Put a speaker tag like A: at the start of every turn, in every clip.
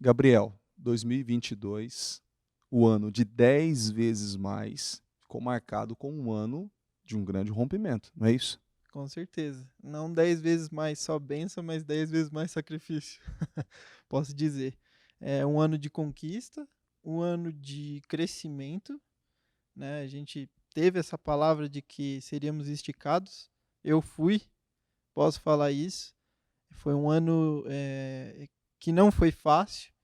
A: Gabriel, 2022, o ano de 10 vezes mais, ficou marcado com um ano de um grande rompimento, não é isso?
B: Com certeza. Não 10 vezes mais só bênção, mas 10 vezes mais sacrifício. Posso dizer. É um ano de conquista, um ano de crescimento, né? A gente teve essa palavra de que seríamos esticados. Eu fui, posso falar isso. Foi um ano que não foi fácil,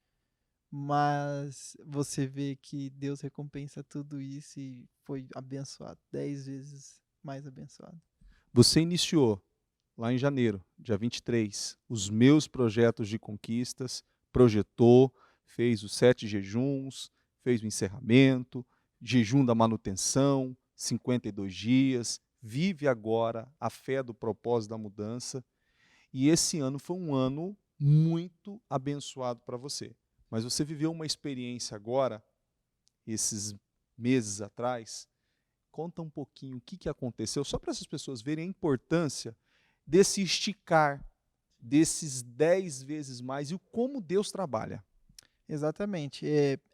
B: mas você vê que Deus recompensa tudo isso e foi abençoado, 10 vezes mais abençoado.
A: Você iniciou lá em janeiro, dia 23, os meus projetos de conquistas, projetou, fez os 7 jejuns, fez o encerramento, jejum da manutenção, 52 dias, vive agora a fé do propósito da mudança. E esse ano foi um ano muito abençoado para você. Mas você viveu uma experiência agora, esses meses atrás. Conta um pouquinho o que aconteceu, só para essas pessoas verem a importância desse esticar, desses 10 vezes mais e o como Deus trabalha.
B: Exatamente.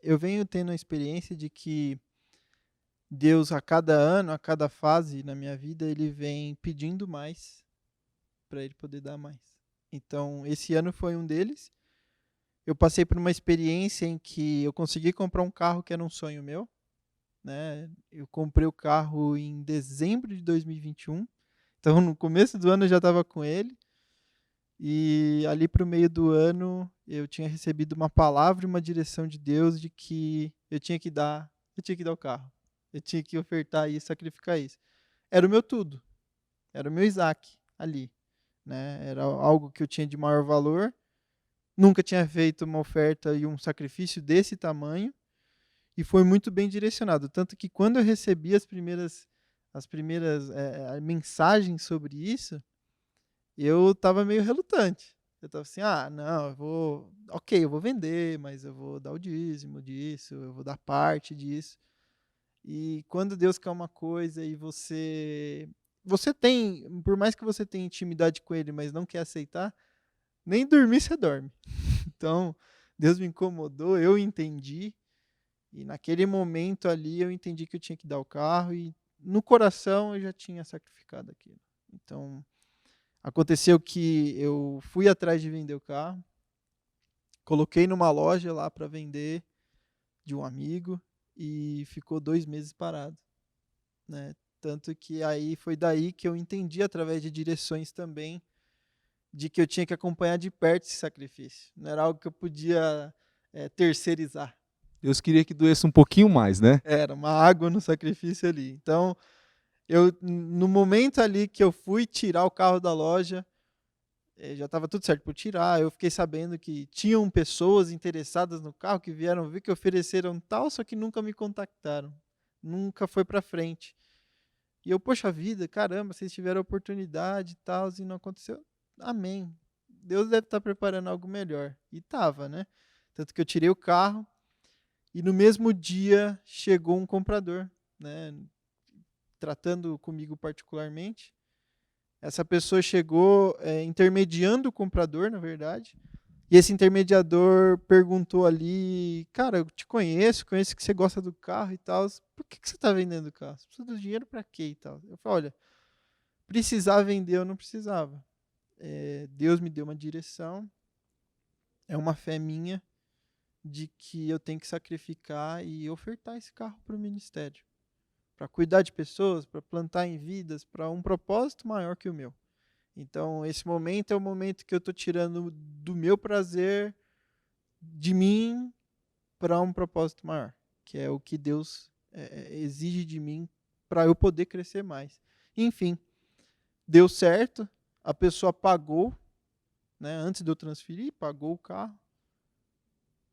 B: Eu venho tendo a experiência de que Deus, a cada ano, a cada fase na minha vida, ele vem pedindo mais para ele poder dar mais. Então, esse ano foi um deles. Eu passei por uma experiência em que eu consegui comprar um carro que era um sonho meu, né? Eu comprei o carro em dezembro de 2021. Então, no começo do ano eu já estava com ele. E ali para o meio do ano, eu tinha recebido uma palavra e uma direção de Deus de que eu tinha que dar o carro. Eu tinha que ofertar isso, sacrificar isso. Era o meu tudo, era o meu Isaac ali, né? Era algo que eu tinha de maior valor. Nunca tinha feito uma oferta e um sacrifício desse tamanho e foi muito bem direcionado, tanto que quando eu recebi as primeiras mensagens sobre isso, eu estava meio relutante. Eu estava assim, não, eu vou vender, mas eu vou dar o dízimo disso, eu vou dar parte disso. E quando Deus quer uma coisa e você tem, por mais que você tenha intimidade com ele, mas não quer aceitar, nem dormir você dorme. Então, Deus me incomodou, eu entendi, e naquele momento ali eu entendi que eu tinha que dar o carro e no coração eu já tinha sacrificado aquilo. Então, aconteceu que eu fui atrás de vender o carro, coloquei numa loja lá para vender de um amigo e ficou 2 meses parado, né? Tanto que aí foi daí que eu entendi, através de direções também, de que eu tinha que acompanhar de perto esse sacrifício. Não era algo que eu podia terceirizar.
A: Deus queria que doesse um pouquinho mais, né?
B: Era uma água no sacrifício ali. Então, no momento ali que eu fui tirar o carro da loja, já estava tudo certo para tirar. Eu fiquei sabendo que tinham pessoas interessadas no carro que vieram ver, que ofereceram tal, só que nunca me contactaram. Nunca foi para frente. E eu, poxa vida, caramba, vocês tiveram oportunidade e tal, e não aconteceu. Amém. Deus deve estar preparando algo melhor. E tava, né? Tanto que eu tirei o carro e no mesmo dia chegou um comprador, né? Tratando comigo particularmente. Essa pessoa chegou intermediando o comprador, na verdade. E esse intermediador perguntou ali, cara, eu te conheço que você gosta do carro e tal. Por que você está vendendo o carro? Você precisa do dinheiro para quê e tal? Eu falei, olha, precisar vender eu não precisava. Deus me deu uma direção, é uma fé minha de que eu tenho que sacrificar e ofertar esse carro para o ministério. Para cuidar de pessoas, para plantar em vidas, para um propósito maior que o meu. Então, esse momento é o momento que eu estou tirando do meu prazer, de mim, para um propósito maior, que é o que Deus exige de mim para eu poder crescer mais. Enfim, deu certo, a pessoa pagou, né, antes de eu transferir, pagou o carro.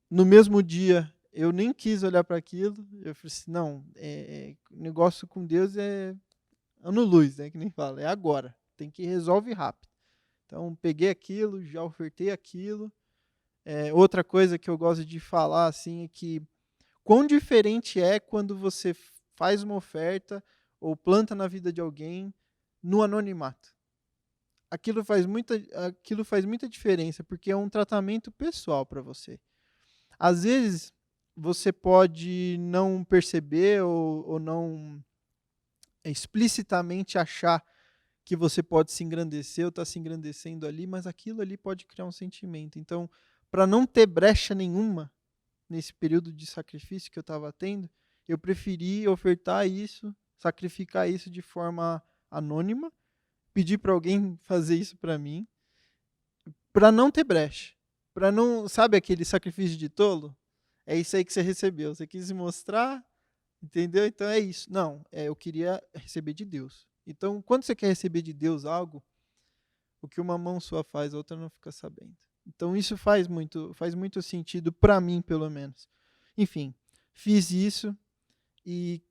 B: No mesmo dia, eu nem quis olhar para aquilo, eu falei assim, não, negócio com Deus é ano-luz, né, que nem fala, é agora, tem que resolve rápido. Então, peguei aquilo, já ofertei aquilo. Outra coisa que eu gosto de falar assim é que quão diferente é quando você faz uma oferta ou planta na vida de alguém no anonimato. Aquilo faz muita diferença, porque é um tratamento pessoal para você. Às vezes, você pode não perceber ou não explicitamente achar que você pode se engrandecer ou está se engrandecendo ali, mas aquilo ali pode criar um sentimento. Então, para não ter brecha nenhuma nesse período de sacrifício que eu estava tendo, eu preferi ofertar isso, sacrificar isso de forma anônima, pedir para alguém fazer isso para mim, para não ter brecha. Para não, sabe aquele sacrifício de tolo? É isso aí que você recebeu. Você quis se mostrar, entendeu? Então é isso. Não, eu queria receber de Deus. Então, quando você quer receber de Deus algo, o que uma mão sua faz, a outra não fica sabendo. Então isso faz muito sentido para mim, pelo menos. Enfim, fiz isso e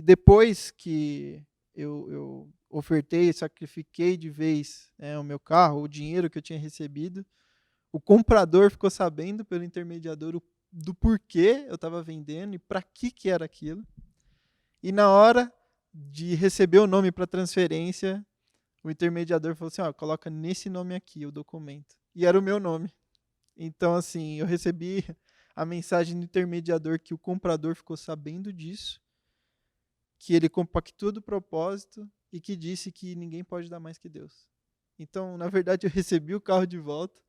B: depois que eu ofertei, sacrifiquei de vez o meu carro, o dinheiro que eu tinha recebido, o comprador ficou sabendo pelo intermediador do porquê eu estava vendendo e para que era aquilo. E na hora de receber o nome para transferência, o intermediador falou assim, coloca nesse nome aqui o documento. E era o meu nome. Então, assim, eu recebi a mensagem do intermediador que o comprador ficou sabendo disso, que ele compactua do propósito e que disse que ninguém pode dar mais que Deus. Então, na verdade, eu recebi o carro de volta,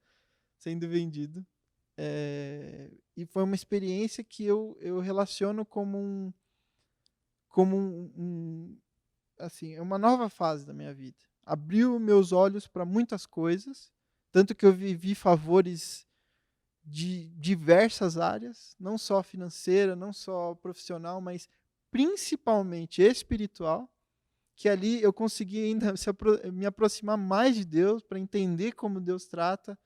B: sendo vendido. E foi uma experiência que eu relaciono como assim, é uma nova fase da minha vida. Abriu meus olhos para muitas coisas, tanto que eu vivi favores de diversas áreas, não só financeira, não só profissional, mas principalmente espiritual, que ali eu consegui ainda me aproximar mais de Deus para entender como Deus trata,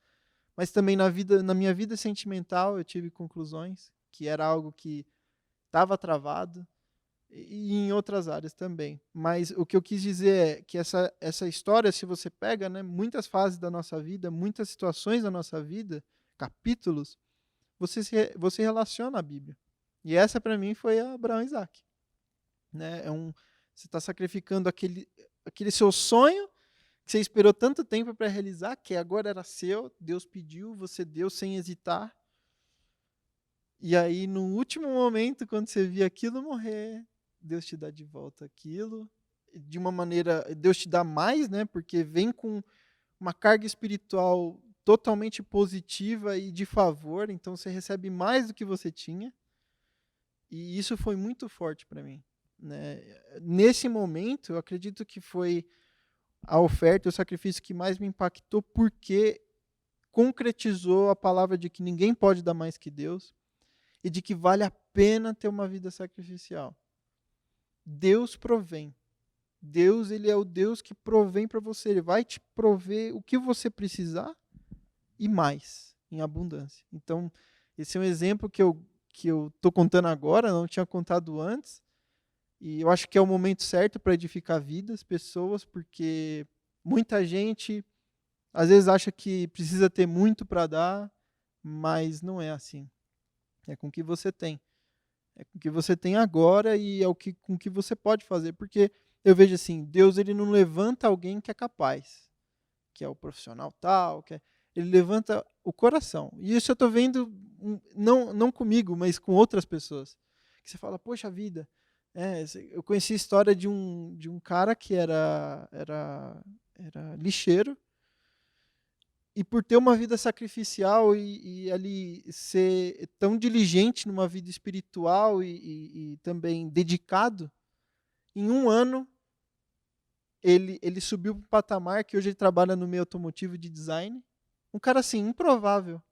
B: mas também na minha vida sentimental eu tive conclusões que era algo que estava travado, e em outras áreas também. Mas o que eu quis dizer é que essa história, se você pega, né, muitas fases da nossa vida, muitas situações da nossa vida, capítulos, você relaciona a Bíblia. E essa para mim foi Abraão e Isaac. Né? Você está sacrificando aquele seu sonho que você esperou tanto tempo para realizar, que agora era seu, Deus pediu, você deu sem hesitar. E aí, no último momento, quando você via aquilo morrer, Deus te dá de volta aquilo. De uma maneira, Deus te dá mais, né? Porque vem com uma carga espiritual totalmente positiva e de favor. Então, você recebe mais do que você tinha. E isso foi muito forte para mim. Né? Nesse momento, eu acredito que foi a oferta, o sacrifício que mais me impactou, porque concretizou a palavra de que ninguém pode dar mais que Deus e de que vale a pena ter uma vida sacrificial. Deus provém. Deus, ele é o Deus que provém para você. Ele vai te prover o que você precisar e mais, em abundância. Então, esse é um exemplo que eu estou contando agora, não tinha contado antes. E eu acho que é o momento certo para edificar vidas, pessoas, porque muita gente às vezes acha que precisa ter muito para dar, mas não é assim. É com o que você tem. É com o que você tem agora e é com o que você pode fazer. Porque eu vejo assim, Deus ele não levanta alguém que é capaz, que é o profissional tal, ele levanta o coração. E isso eu estou vendo, não comigo, mas com outras pessoas. Que você fala, poxa vida, eu conheci a história de um cara que era lixeiro, e por ter uma vida sacrificial e ali ser tão diligente numa vida espiritual e também dedicado, em um ano ele subiu para um patamar que hoje ele trabalha no meio automotivo de design. Um cara assim, improvável.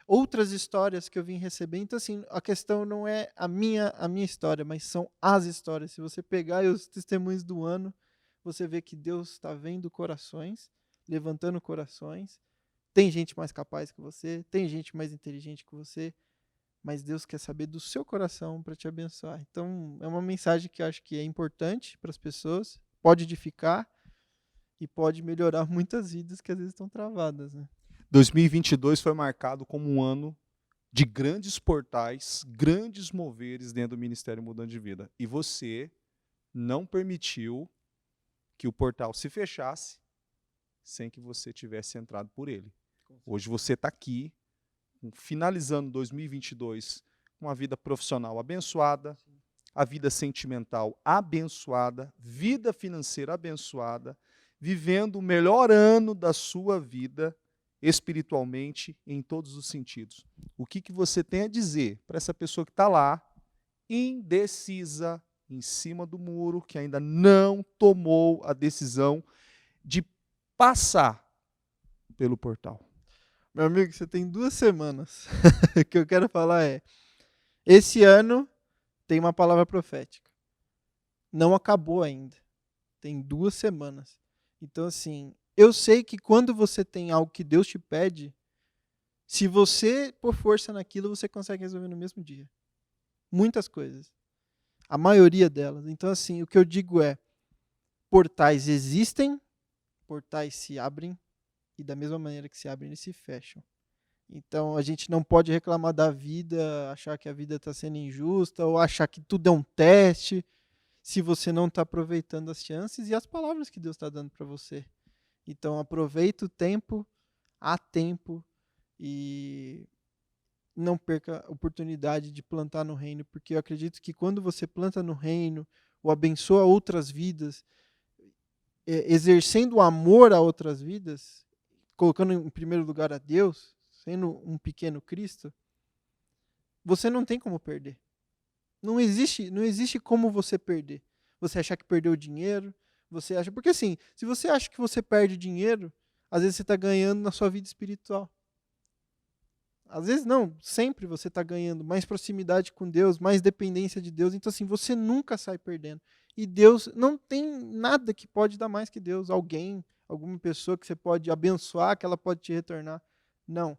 B: Outras histórias que eu vim receber. Então, assim, a questão não é a minha história, mas são as histórias. Se você pegar os testemunhos do ano, você vê que Deus está vendo corações, levantando corações. Tem gente mais capaz que você, tem gente mais inteligente que você, mas Deus quer saber do seu coração para te abençoar. Então, é uma mensagem que eu acho que é importante para as pessoas, pode edificar e pode melhorar muitas vidas que às vezes estão travadas. Né?
A: 2022 foi marcado como um ano de grandes portais, grandes moveres dentro do Ministério Mudando de Vida. E você não permitiu que o portal se fechasse sem que você tivesse entrado por ele. Hoje você está aqui finalizando 2022 com a vida profissional abençoada, a vida sentimental abençoada, vida financeira abençoada, vivendo o melhor ano da sua vida espiritualmente em todos os sentidos. O que você tem a dizer para essa pessoa que está lá, indecisa, em cima do muro, que ainda não tomou a decisão de passar pelo portal?
B: Meu amigo, você tem 2 semanas. O que eu quero falar é, esse ano tem uma palavra profética. Não acabou ainda. Tem 2 semanas. Então, assim, eu sei que quando você tem algo que Deus te pede, se você pôr força naquilo, você consegue resolver no mesmo dia. Muitas coisas. A maioria delas. Então, assim, o que eu digo é, portais existem, portais se abrem, e da mesma maneira que se abrem, eles se fecham. Então, a gente não pode reclamar da vida, achar que a vida está sendo injusta, ou achar que tudo é um teste, se você não está aproveitando as chances e as palavras que Deus está dando para você. Então, aproveita o tempo, há tempo, e não perca a oportunidade de plantar no reino, porque eu acredito que quando você planta no reino, ou abençoa outras vidas, exercendo amor a outras vidas, colocando em primeiro lugar a Deus, sendo um pequeno Cristo, você não tem como perder. Não existe como você perder. Você achar que perdeu dinheiro, você acha... Porque assim, se você acha que você perde dinheiro, às vezes você está ganhando na sua vida espiritual. Às vezes não, sempre você está ganhando mais proximidade com Deus, mais dependência de Deus. Então assim, você nunca sai perdendo. E Deus, não tem nada que pode dar mais que Deus. Alguém, alguma pessoa que você pode abençoar, que ela pode te retornar. Não,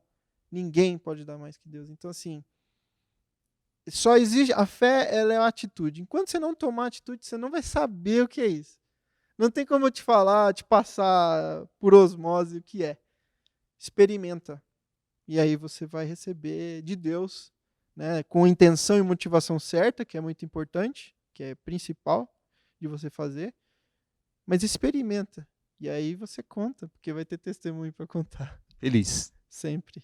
B: ninguém pode dar mais que Deus. Então assim, só exige, a fé, ela é uma atitude. Enquanto você não tomar atitude, você não vai saber o que é isso. Não tem como eu te falar, te passar por osmose o que é. Experimenta. E aí você vai receber de Deus, né, com intenção e motivação certa, que é muito importante, que é principal de você fazer. Mas experimenta. E aí você conta, porque vai ter testemunho para contar.
A: Feliz.
B: Sempre.